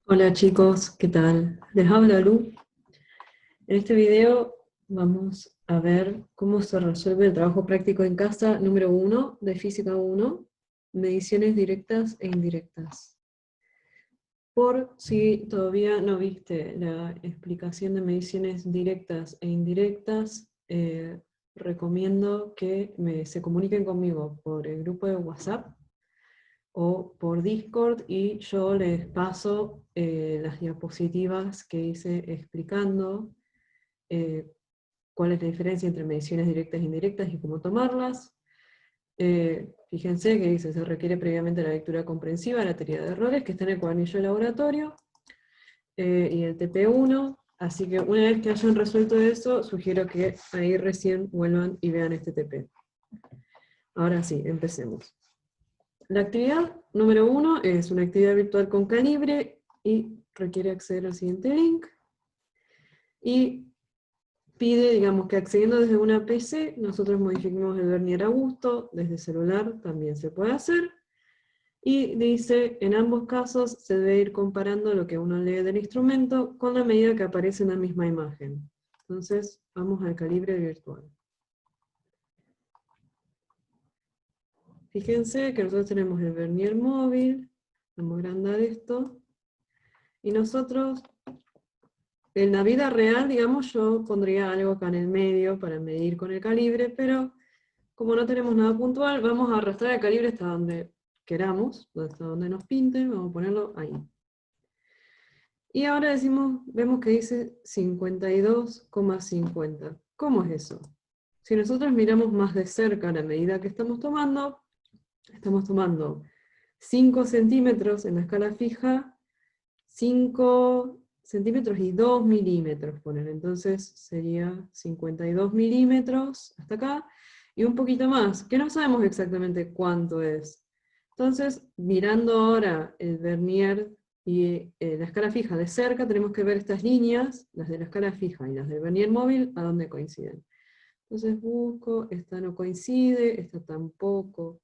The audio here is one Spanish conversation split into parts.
Hola chicos, ¿qué tal? Les habla Lu. En este video vamos a ver cómo se resuelve el trabajo práctico en casa número 1 de Física 1, mediciones directas e indirectas. Por si todavía no viste la explicación de mediciones directas e indirectas, recomiendo que se comuniquen conmigo por el grupo de WhatsApp o por Discord y yo les paso las diapositivas que hice explicando eh, cuál es la diferencia entre mediciones directas e indirectas y cómo tomarlas. Fíjense que dice, se requiere previamente la lectura comprensiva, la teoría de errores, que está en el cuadernillo de laboratorio, y el TP1, así que una vez que hayan resuelto eso, sugiero que ahí recién vuelvan y vean este TP. Ahora sí, empecemos. La actividad número 1 es una actividad virtual con calibre y requiere acceder al siguiente link. Y pide, digamos, que accediendo desde una PC, nosotros modifiquemos el vernier a gusto, desde celular también se puede hacer. Y dice, en ambos casos se debe ir comparando lo que uno lee del instrumento con la medida que aparece en la misma imagen. Entonces, vamos al calibre virtual. Fíjense que nosotros tenemos el vernier móvil, vamos a agrandar esto, y nosotros, en la vida real, digamos, yo pondría algo acá en el medio para medir con el calibre, pero como no tenemos nada puntual, vamos a arrastrar el calibre hasta donde queramos, hasta donde nos pinte, vamos a ponerlo ahí. Y ahora vemos que dice 52,50. ¿Cómo es eso? Si nosotros miramos más de cerca la medida que estamos tomando 5 centímetros en la escala fija, 5 centímetros y 2 milímetros, poner. Entonces sería 52 milímetros hasta acá, y un poquito más, que no sabemos exactamente cuánto es. Entonces, mirando ahora el vernier y la escala fija de cerca, tenemos que ver estas líneas, las de la escala fija y las del vernier móvil, a dónde coinciden. Entonces busco, esta no coincide, esta tampoco,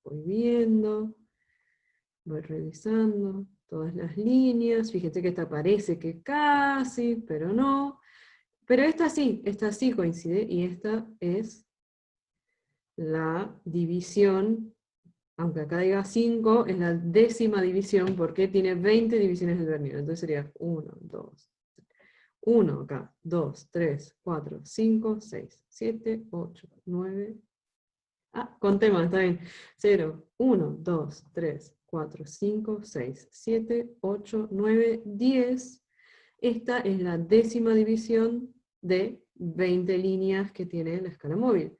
voy viendo, voy revisando todas las líneas, fíjate que esta parece que casi, pero no. Pero esta sí coincide, y esta es la división, aunque acá diga 5, es la décima división, porque tiene 20 divisiones del vernier. Entonces sería 1 acá, 2, 3, 4, 5, 6, 7, 8, 9... Ah, contemos, está bien. 0, 1, 2, 3, 4, 5, 6, 7, 8, 9, 10. Esta es la décima división de 20 líneas que tiene la escala móvil.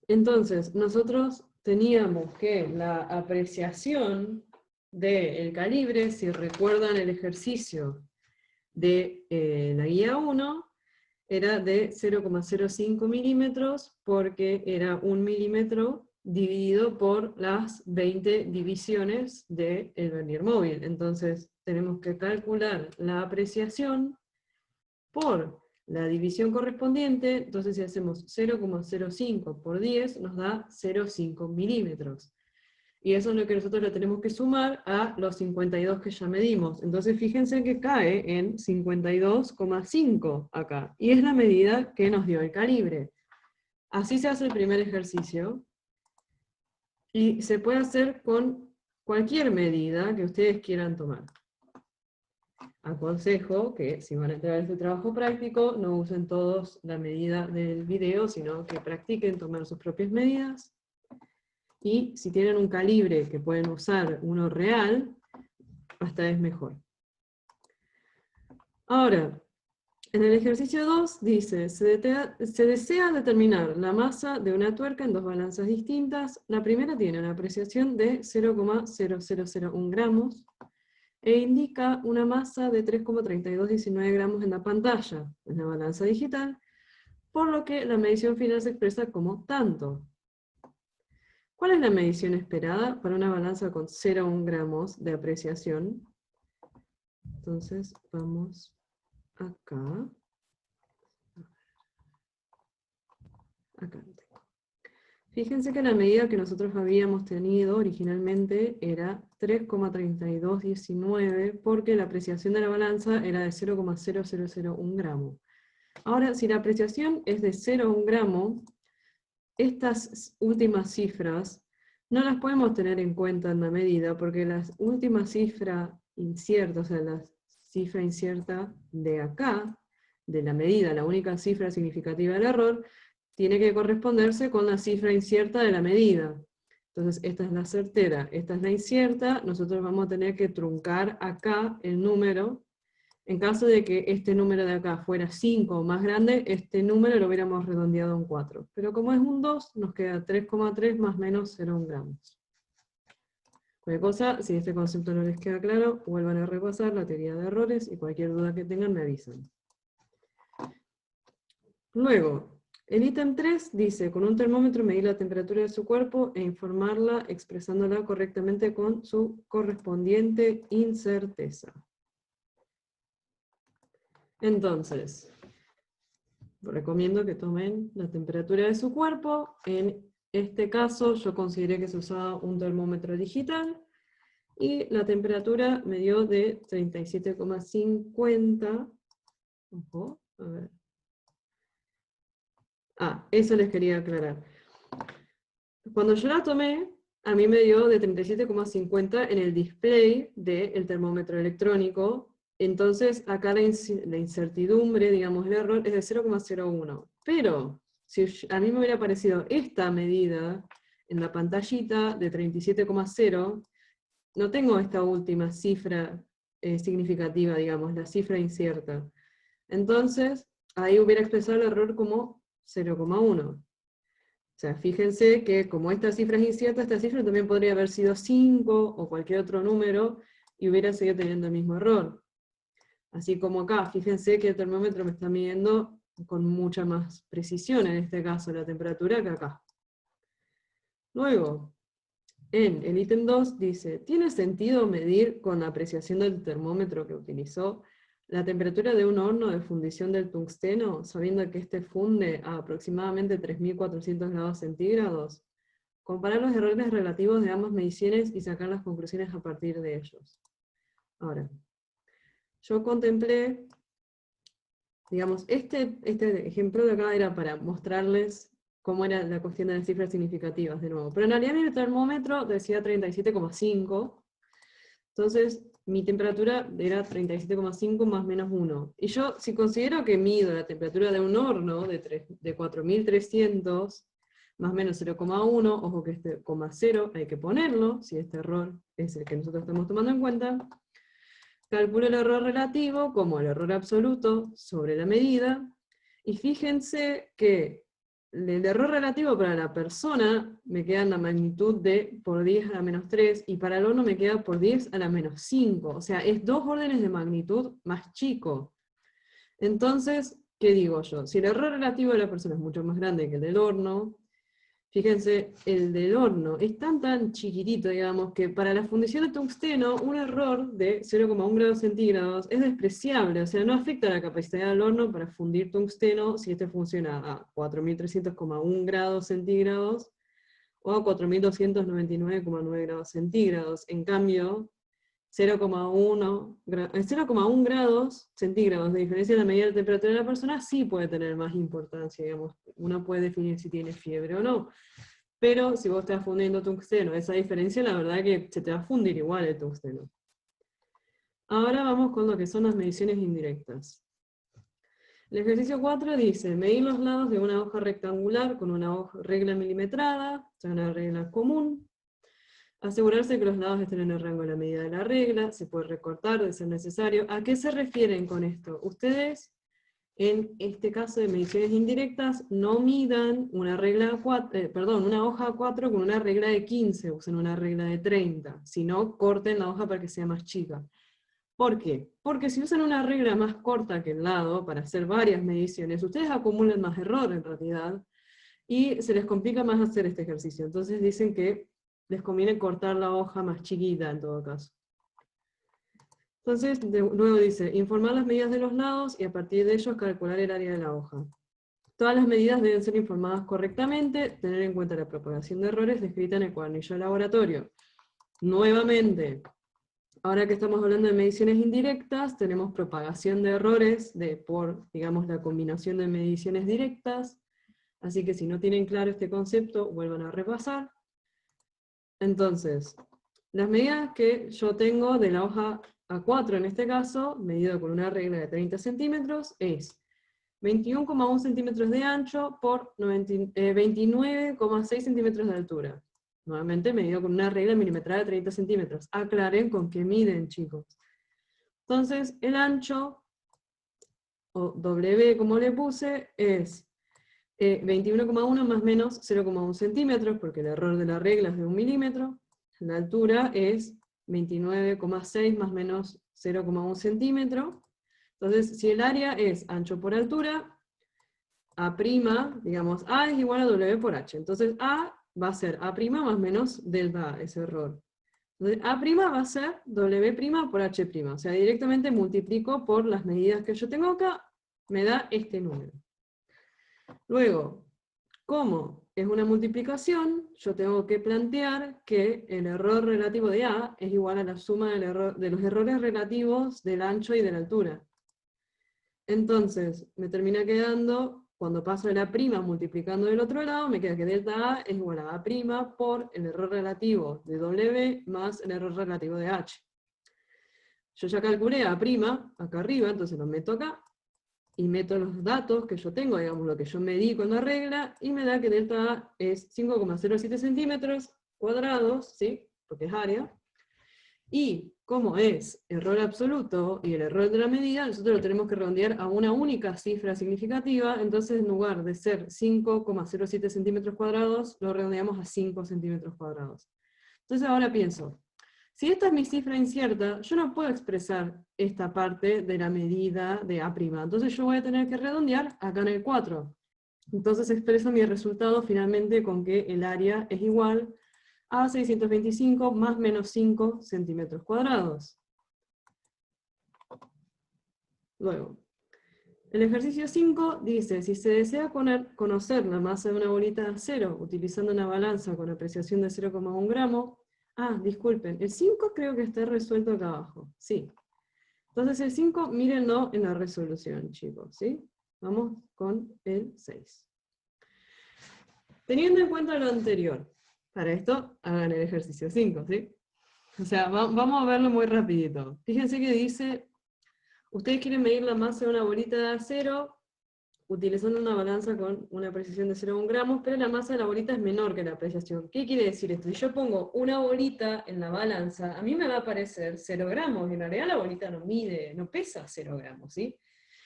Entonces, nosotros teníamos que la apreciación del calibre, si recuerdan el ejercicio de la guía 1, era de 0,05 milímetros, porque era 1 milímetro dividido por las 20 divisiones del vernier móvil. Entonces tenemos que calcular la apreciación por la división correspondiente. Entonces si hacemos 0,05 por 10 nos da 0,5 milímetros. Y eso es lo que nosotros le tenemos que sumar a los 52 que ya medimos. Entonces fíjense que cae en 52,5 acá. Y es la medida que nos dio el calibre. Así se hace el primer ejercicio. Y se puede hacer con cualquier medida que ustedes quieran tomar. Aconsejo que si van a entrar a este trabajo práctico, no usen todos la medida del video, sino que practiquen tomar sus propias medidas. Y si tienen un calibre que pueden usar uno real, hasta es mejor. Ahora, en el ejercicio 2 dice, se desea determinar la masa de una tuerca en dos balanzas distintas. La primera tiene una apreciación de 0,0001 gramos e indica una masa de 3,3219 gramos en la pantalla, en la balanza digital, por lo que la medición final se expresa como tanto. ¿Cuál es la medición esperada para una balanza con 0,1 gramos de apreciación? Entonces vamos acá. Acá lo tengo. Fíjense que la medida que nosotros habíamos tenido originalmente era 3,3219, porque la apreciación de la balanza era de 0,0001 gramo. Ahora, si la apreciación es de 0 a 1 gramo, estas últimas cifras no las podemos tener en cuenta en la medida, porque la última cifra incierta, o sea, la cifra incierta de acá, de la medida, la única cifra significativa del error, tiene que corresponderse con la cifra incierta de la medida. Entonces, esta es la certera, esta es la incierta, nosotros vamos a tener que truncar acá el número. En caso de que este número de acá fuera 5 o más grande, este número lo hubiéramos redondeado a un 4. Pero como es un 2, nos queda 3,3 más menos 0,1 gramos. Cualquier cosa, si este concepto no les queda claro, vuelvan a repasar la teoría de errores y cualquier duda que tengan me avisan. Luego, el ítem 3 dice, con un termómetro medir la temperatura de su cuerpo e informarla expresándola correctamente con su correspondiente incerteza. Entonces, recomiendo que tomen la temperatura de su cuerpo. En este caso yo consideré que se usaba un termómetro digital y la temperatura me dio de 37,50. Ojo, a ver. Eso les quería aclarar. Cuando yo la tomé, a mí me dio de 37,50 en el display del termómetro electrónico. Entonces, acá la incertidumbre, digamos, el error es de 0,01. Pero, si a mí me hubiera aparecido esta medida en la pantallita de 37,0, no tengo esta última cifra significativa, digamos, la cifra incierta. Entonces, ahí hubiera expresado el error como 0,1. O sea, fíjense que como esta cifra es incierta, esta cifra también podría haber sido 5 o cualquier otro número y hubiera seguido teniendo el mismo error. Así como acá, fíjense que el termómetro me está midiendo con mucha más precisión, en este caso, la temperatura que acá. Luego, en el ítem 2 dice, ¿tiene sentido medir con la apreciación del termómetro que utilizó la temperatura de un horno de fundición del tungsteno, sabiendo que este funde a aproximadamente 3.400 grados centígrados? Comparar los errores relativos de ambas mediciones y sacar las conclusiones a partir de ellos. Ahora, yo contemplé, digamos, este ejemplo de acá era para mostrarles cómo era la cuestión de las cifras significativas, de nuevo. Pero en realidad mi termómetro decía 37,5, entonces mi temperatura era 37,5 más menos 1. Y yo, si considero que mido la temperatura de un horno de 4.300, más menos 0,1, ojo que este 0,0 hay que ponerlo, si este error es el que nosotros estamos tomando en cuenta, calculo el error relativo como el error absoluto sobre la medida, y fíjense que el error relativo para la persona me queda en la magnitud de por 10 a la menos 3, y para el horno me queda por 10 a la menos 5, o sea, es 2 órdenes de magnitud más chico. Entonces, ¿qué digo yo? Si el error relativo de la persona es mucho más grande que el del horno, fíjense, el del horno es tan chiquitito, digamos, que para la fundición de tungsteno, un error de 0,1 grados centígrados es despreciable, o sea, no afecta la capacidad del horno para fundir tungsteno si este funciona a 4.300,1 grados centígrados o a 4.299,9 grados centígrados. En cambio, 0,1 grados centígrados de diferencia en la medida de temperatura de la persona sí puede tener más importancia, digamos. Uno puede definir si tiene fiebre o no. Pero si vos estás fundiendo tungsteno, esa diferencia la verdad que se te va a fundir igual el tungsteno. Ahora vamos con lo que son las mediciones indirectas. El ejercicio 4 dice, medir los lados de una hoja rectangular con una regla milimetrada, o sea, una regla común. Asegurarse que los lados estén en el rango de la medida de la regla, se puede recortar de ser necesario. ¿A qué se refieren con esto? Ustedes, en este caso de mediciones indirectas, no midan una hoja 4 con una regla de 15, usen una regla de 30, sino corten la hoja para que sea más chica. ¿Por qué? Porque si usan una regla más corta que el lado, para hacer varias mediciones, ustedes acumulan más error en realidad, y se les complica más hacer este ejercicio. Entonces dicen que les conviene cortar la hoja más chiquita en todo caso. Entonces, luego dice, informar las medidas de los lados y a partir de ellos calcular el área de la hoja. Todas las medidas deben ser informadas correctamente, tener en cuenta la propagación de errores descrita en el cuadernillo de laboratorio. Nuevamente, ahora que estamos hablando de mediciones indirectas, tenemos propagación de errores por, digamos, la combinación de mediciones directas, así que si no tienen claro este concepto, vuelvan a repasar. Entonces, las medidas que yo tengo de la hoja A4 en este caso, medido con una regla de 30 centímetros, es 21,1 centímetros de ancho por 29,6 centímetros de altura. Nuevamente medido con una regla milimetrada de 30 centímetros. Aclaren con qué miden, chicos. Entonces, el ancho, o W como le puse, es 21,1 más menos 0,1 centímetros, porque el error de la regla es de 1 milímetro. La altura es 29,6 más menos 0,1 centímetro. Entonces, si el área es ancho por altura, A', digamos, A es igual a W por H. Entonces, A va a ser A' más menos delta A, ese error. Entonces, A' va a ser W' por H'. O sea, directamente multiplico por las medidas que yo tengo acá, me da este número. Luego, como es una multiplicación, yo tengo que plantear que el error relativo de A es igual a la suma de los errores relativos del ancho y de la altura. Entonces, me termina quedando, cuando paso de la prima multiplicando del otro lado, me queda que delta A es igual a A' por el error relativo de W más el error relativo de H. Yo ya calculé A' acá arriba, entonces lo meto acá, y meto los datos que yo tengo, digamos lo que yo medí con la regla, y me da que delta A es 5,07 centímetros cuadrados, ¿sí? Porque es área. Y como es error absoluto y el error de la medida, nosotros lo tenemos que redondear a una única cifra significativa, entonces en lugar de ser 5,07 centímetros cuadrados, lo redondeamos a 5 centímetros cuadrados. Entonces ahora pienso, si esta es mi cifra incierta, yo no puedo expresar esta parte de la medida de A', entonces yo voy a tener que redondear acá en el 4. Entonces expreso mi resultado finalmente con que el área es igual a 625 más menos 5 centímetros cuadrados. Luego, el ejercicio 5 dice, si se desea conocer la masa de una bolita de acero utilizando una balanza con apreciación de 0,1 gramo, disculpen, el 5 creo que está resuelto acá abajo, sí. Entonces el 5, mírenlo en la resolución, chicos, ¿sí? Vamos con el 6. Teniendo en cuenta lo anterior, para esto hagan el ejercicio 5, ¿sí? O sea, vamos a verlo muy rapidito. Fíjense que dice, ustedes quieren medir la masa de una bolita de acero utilizando una balanza con una precisión de 0,1 gramos, pero la masa de la bolita es menor que la apreciación. ¿Qué quiere decir esto? Si yo pongo una bolita en la balanza, a mí me va a aparecer 0 gramos, y en realidad la bolita no pesa 0 gramos, ¿sí?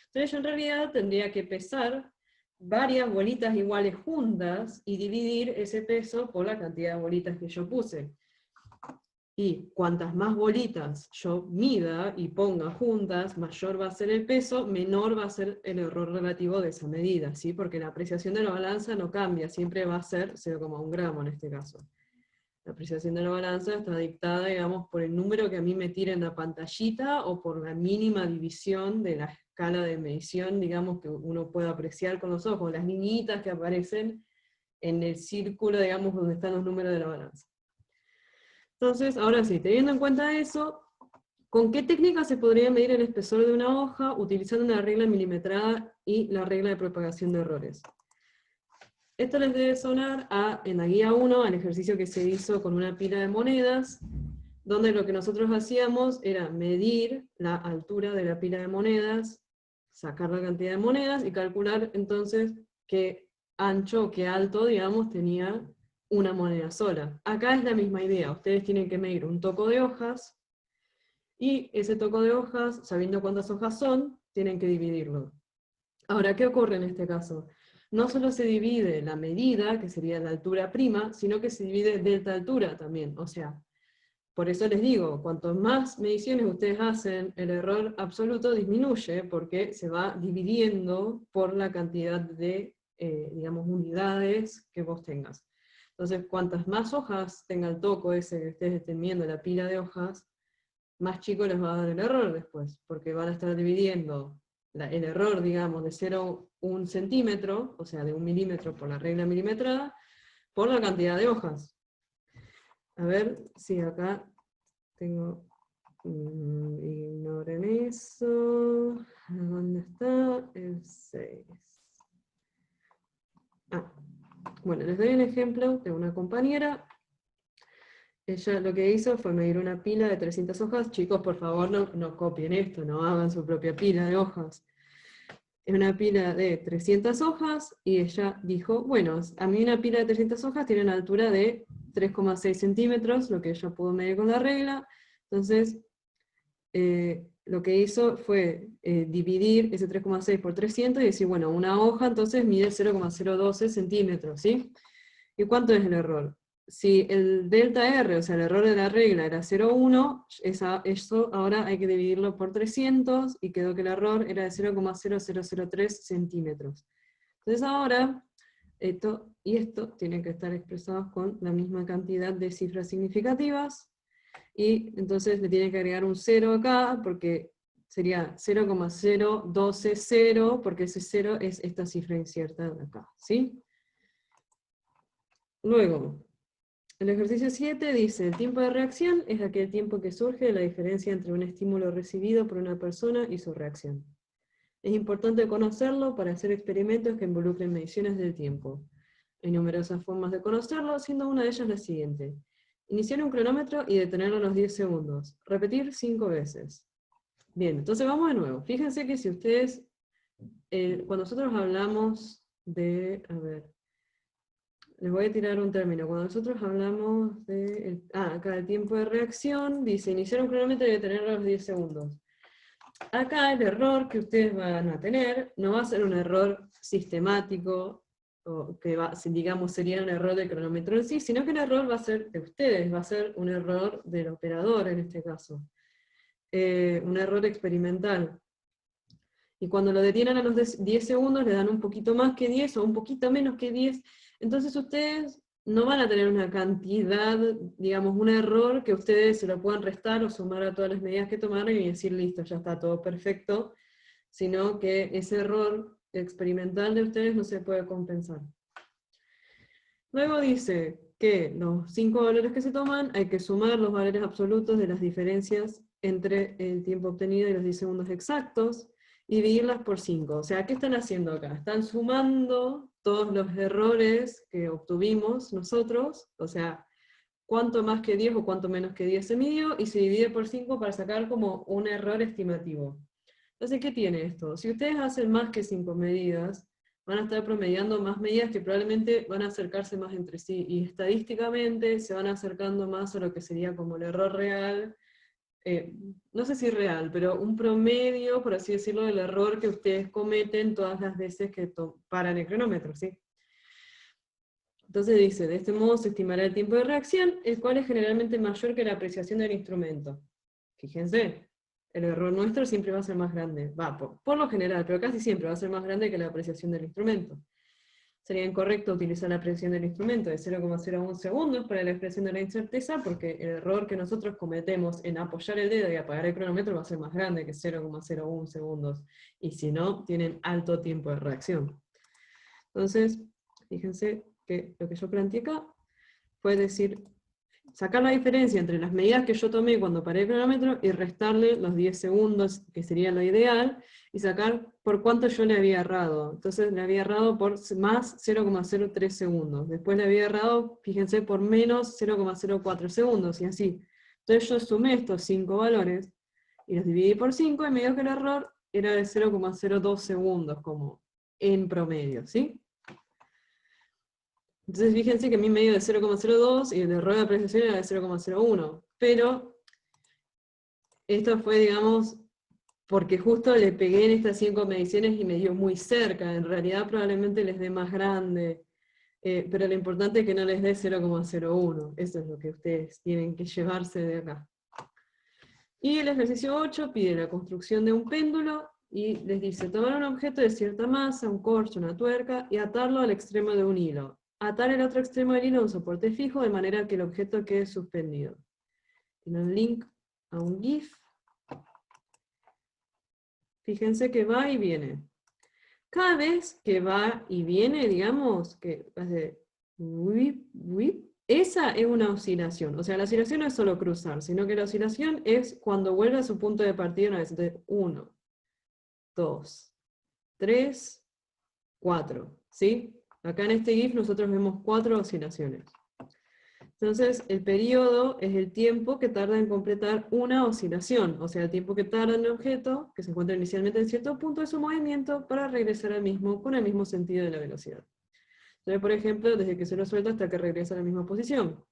Entonces yo en realidad tendría que pesar varias bolitas iguales juntas y dividir ese peso por la cantidad de bolitas que yo puse. Y cuantas más bolitas yo mida y ponga juntas, mayor va a ser el peso, menor va a ser el error relativo de esa medida, ¿sí? Porque la apreciación de la balanza no cambia, siempre va a ser 0,1 gramo en este caso. La apreciación de la balanza está dictada, digamos, por el número que a mí me tira en la pantallita o por la mínima división de la escala de medición, digamos, que uno puede apreciar con los ojos, las niñitas que aparecen en el círculo, digamos, donde están los números de la balanza. Entonces, ahora sí, teniendo en cuenta eso, ¿con qué técnica se podría medir el espesor de una hoja utilizando una regla milimetrada y la regla de propagación de errores? Esto les debe sonar en la guía 1, al ejercicio que se hizo con una pila de monedas, donde lo que nosotros hacíamos era medir la altura de la pila de monedas, sacar la cantidad de monedas y calcular entonces qué ancho o qué alto, digamos, tenía una moneda sola. Acá es la misma idea, ustedes tienen que medir un toco de hojas, y ese toco de hojas, sabiendo cuántas hojas son, tienen que dividirlo. Ahora, ¿qué ocurre en este caso? No solo se divide la medida, que sería la altura prima, sino que se divide delta altura también. O sea, por eso les digo, cuanto más mediciones ustedes hacen, el error absoluto disminuye, porque se va dividiendo por la cantidad de, digamos, unidades que vos tengas. Entonces, cuantas más hojas tenga el toco ese que ustedes estén viendo, la pila de hojas, más chico les va a dar el error después, porque van a estar dividiendo el error, digamos, de 0,1 1 centímetro, o sea, de 1 milímetro por la regla milimetrada, por la cantidad de hojas. A ver si acá tengo... ignoren eso. ¿Dónde está? El 6. Bueno, les doy un ejemplo de una compañera. Ella lo que hizo fue medir una pila de 300 hojas. Chicos, por favor, no copien esto, no hagan su propia pila de hojas. Es una pila de 300 hojas, y ella dijo, bueno, a mí una pila de 300 hojas tiene una altura de 3,6 centímetros, lo que ella pudo medir con la regla. Entonces, lo que hizo fue dividir ese 3,6 por 300 y decir, bueno, una hoja entonces mide 0,012 centímetros, ¿sí? ¿Y cuánto es el error? Si el delta R, o sea, el error de la regla era 0,1, eso ahora hay que dividirlo por 300, y quedó que el error era de 0,0003 centímetros. Entonces ahora, esto y esto tienen que estar expresados con la misma cantidad de cifras significativas, y entonces le tienen que agregar un 0 acá, porque sería 0,0120, porque ese 0 es esta cifra incierta de acá, ¿sí? Luego, el ejercicio 7 dice, el tiempo de reacción es aquel tiempo que surge de la diferencia entre un estímulo recibido por una persona y su reacción. Es importante conocerlo para hacer experimentos que involucren mediciones del tiempo. Hay numerosas formas de conocerlo, siendo una de ellas la siguiente. Iniciar un cronómetro y detenerlo a los 10 segundos. Repetir 5 veces. Bien, entonces vamos de nuevo. Fíjense que si ustedes, cuando nosotros hablamos de, a ver, les voy a tirar un término. Cuando nosotros hablamos de, acá el tiempo de reacción, dice iniciar un cronómetro y detenerlo a los 10 segundos. Acá el error que ustedes van a tener no va a ser un error sistemático, o que digamos sería un error del cronómetro en sí, sino que el error va a ser de ustedes, va a ser un error del operador en este caso. Un error experimental. Y cuando lo detienen a los 10 segundos le dan un poquito más que 10 o un poquito menos que 10, entonces ustedes no van a tener una cantidad, digamos, un error que ustedes se lo puedan restar o sumar a todas las medidas que tomaron y decir, listo, ya está todo perfecto, sino que ese error experimental de ustedes no se puede compensar. Luego dice que los 5 valores que se toman hay que sumar los valores absolutos de las diferencias entre el tiempo obtenido y los 10 segundos exactos, y dividirlas por 5. O sea, ¿qué están haciendo acá? Están sumando todos los errores que obtuvimos nosotros, o sea, cuánto más que 10 o cuánto menos que 10 se midió, y se divide por 5 para sacar como un error estimativo. Entonces, ¿qué tiene esto? Si ustedes hacen más que 5 medidas, van a estar promediando más medidas que probablemente van a acercarse más entre sí, y estadísticamente se van acercando más a lo que sería como el error real, no sé si real, pero un promedio, por así decirlo, del error que ustedes cometen todas las veces que paran el cronómetro, ¿sí? Entonces dice, de este modo se estimará el tiempo de reacción, el cual es generalmente mayor que la apreciación del instrumento. Fíjense, el error nuestro siempre va a ser más grande, por lo general, pero casi siempre va a ser más grande que la apreciación del instrumento. Sería incorrecto utilizar la apreciación del instrumento de 0,01 segundos para la expresión de la incerteza, porque el error que nosotros cometemos en apoyar el dedo y apagar el cronómetro va a ser más grande que 0,01 segundos, y si no, tienen alto tiempo de reacción. Entonces, fíjense que lo que yo planteé acá fue decir, sacar la diferencia entre las medidas que yo tomé cuando paré el cronómetro y restarle los 10 segundos, que sería lo ideal, y sacar por cuánto yo le había errado. Entonces le había errado por más 0,03 segundos. Después le había errado, fíjense, por menos 0,04 segundos, y así. Entonces yo sumé estos 5 valores, y los dividí por 5, y me dio que el error era de 0,02 segundos, como en promedio, ¿sí? Entonces fíjense que mi medio de 0,02 y el error de apreciación era de 0,01. Pero esto fue, digamos, porque justo le pegué en estas 5 mediciones y me dio muy cerca. En realidad probablemente les dé más grande. Pero lo importante es que no les dé 0,01. Eso es lo que ustedes tienen que llevarse de acá. Y el ejercicio 8 pide la construcción de un péndulo y les dice tomar un objeto de cierta masa, un corcho, una tuerca, y atarlo al extremo de un hilo. Atar el otro extremo del hilo a un soporte fijo de manera que el objeto quede suspendido. Tiene un link a un GIF. Fíjense que va y viene. cada vez que va y viene, digamos, que hace whip, whip, esa es una oscilación. O sea, la oscilación no es solo cruzar, sino que la oscilación es cuando vuelve a su punto de partida una vez. Entonces, 1, 2, 3, 4, ¿sí? Acá en este GIF nosotros vemos 4 oscilaciones. Entonces, el periodo es el tiempo que tarda en completar una oscilación, o sea, el tiempo que tarda en el objeto, que se encuentra inicialmente en cierto punto de su movimiento, para regresar al mismo, con el mismo sentido de la velocidad. Entonces, por ejemplo, desde que se lo suelta hasta que regresa a la misma posición.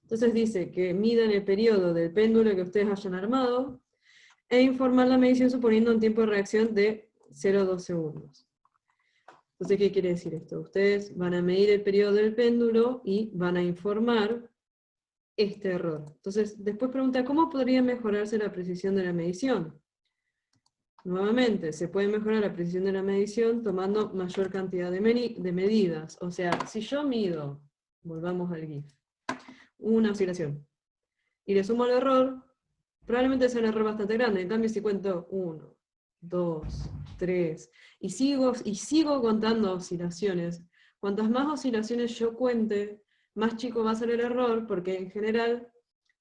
Entonces dice que midan el periodo del péndulo que ustedes hayan armado, e informar la medición suponiendo un tiempo de reacción de 0,2 segundos. Entonces, ¿qué quiere decir esto? Ustedes van a medir el periodo del péndulo y van a informar este error. Entonces, después pregunta, ¿cómo podría mejorarse la precisión de la medición? Nuevamente, se puede mejorar la precisión de la medición tomando mayor cantidad de medidas. O sea, si yo mido, volvamos al GIF, una oscilación, y le sumo el error, probablemente sea un error bastante grande. En cambio, si cuento 1, 2, 3, y sigo contando oscilaciones, cuantas más oscilaciones yo cuente, más chico va a ser el error, porque en general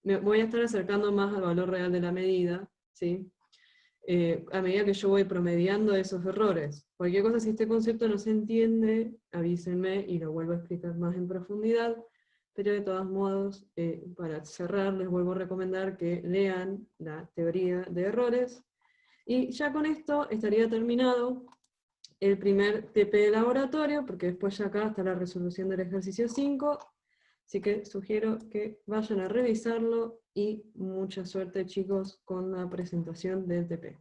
me voy a estar acercando más al valor real de la medida, ¿sí? A medida que yo voy promediando esos errores. Cualquier cosa, si este concepto no se entiende, avísenme y lo vuelvo a explicar más en profundidad. Pero de todos modos, para cerrar, les vuelvo a recomendar que lean la teoría de errores. Y ya con esto estaría terminado el primer TP de laboratorio, porque después ya acá está la resolución del ejercicio 5. Así que sugiero que vayan a revisarlo y mucha suerte, chicos, con la presentación del TP.